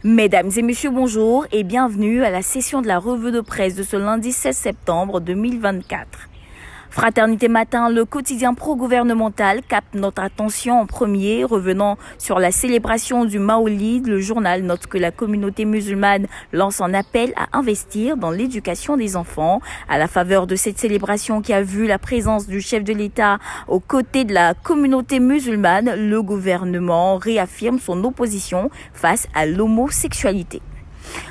Mesdames et messieurs, bonjour et bienvenue à la session de la revue de presse de ce lundi 16 septembre 2024. Fraternité Matin, le quotidien pro-gouvernemental capte notre attention en premier, revenant sur la célébration du Maolid. Le journal note que la communauté musulmane lance un appel à investir dans l'éducation des enfants. À la faveur de cette célébration qui a vu la présence du chef de l'État aux côtés de la communauté musulmane, le gouvernement réaffirme son opposition face à l'homosexualité.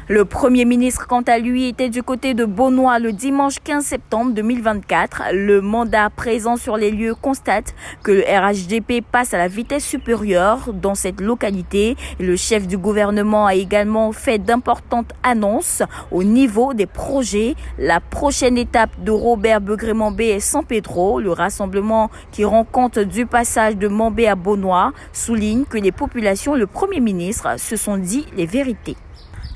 Le Premier ministre, quant à lui, était du côté de Beaunois le dimanche 15 septembre 2024. Le mandat présent sur les lieux constate que le RHDP passe à la vitesse supérieure dans cette localité. Le chef du gouvernement a également fait d'importantes annonces au niveau des projets. La prochaine étape de Robert Begré-Mambé est San Pedro. Le rassemblement qui rend compte du passage de Mambé à Beaunois souligne que les populations et le Premier ministre se sont dit les vérités.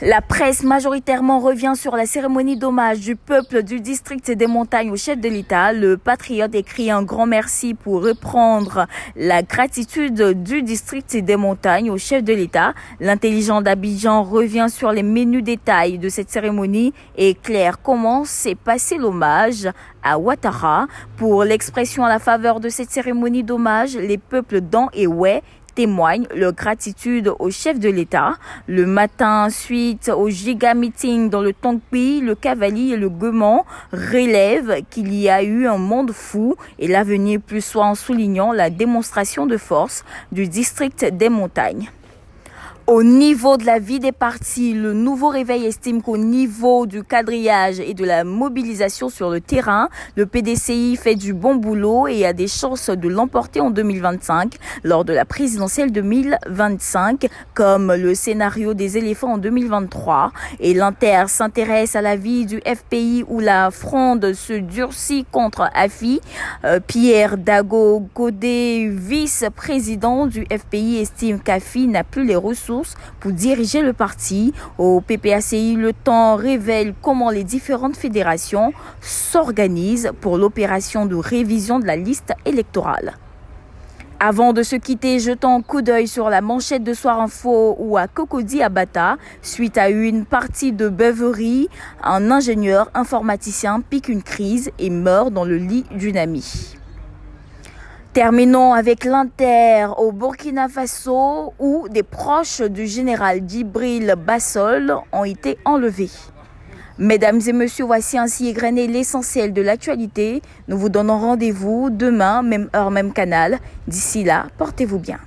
La presse majoritairement revient sur la cérémonie d'hommage du peuple du district des montagnes au chef de l'État. Le patriote écrit un grand merci pour reprendre la gratitude du district des montagnes au chef de l'État. L'intelligent d'Abidjan revient sur les menus détails de cette cérémonie et éclaire comment s'est passé l'hommage à Ouattara. Pour l'expression à la faveur de cette cérémonie d'hommage, les peuples d'An et Oué témoignent leur gratitude au chef de l'État. Le matin, suite au giga meeting dans le Tongpi, le Cavali et le Guéman relèvent qu'il y a eu un monde fou et l'avenir plus soit en soulignant la démonstration de force du district des montagnes. Au niveau de la vie des partis, le nouveau réveil estime qu'au niveau du quadrillage et de la mobilisation sur le terrain, le PDCI fait du bon boulot et a des chances de l'emporter en 2025 lors de la présidentielle 2025, comme le scénario des éléphants en 2023. Et l'Inter s'intéresse à la vie du FPI où la fronde se durcit contre AFI. Pierre Dago Godé, vice-président du FPI, estime qu'AFI n'a plus les ressources pour diriger le parti. Au PPACI, le temps révèle comment les différentes fédérations s'organisent pour l'opération de révision de la liste électorale. Avant de se quitter, jetons un coup d'œil sur la manchette de Soir Info où à Cocody à Bata, suite à une partie de beuverie, un ingénieur informaticien pique une crise et meurt dans le lit d'une amie. Terminons avec l'Inter au Burkina Faso où des proches du général Djibril Bassol ont été enlevés. Mesdames et messieurs, voici ainsi égrené l'essentiel de l'actualité. Nous vous donnons rendez-vous demain, même heure, même canal. D'ici là, portez-vous bien.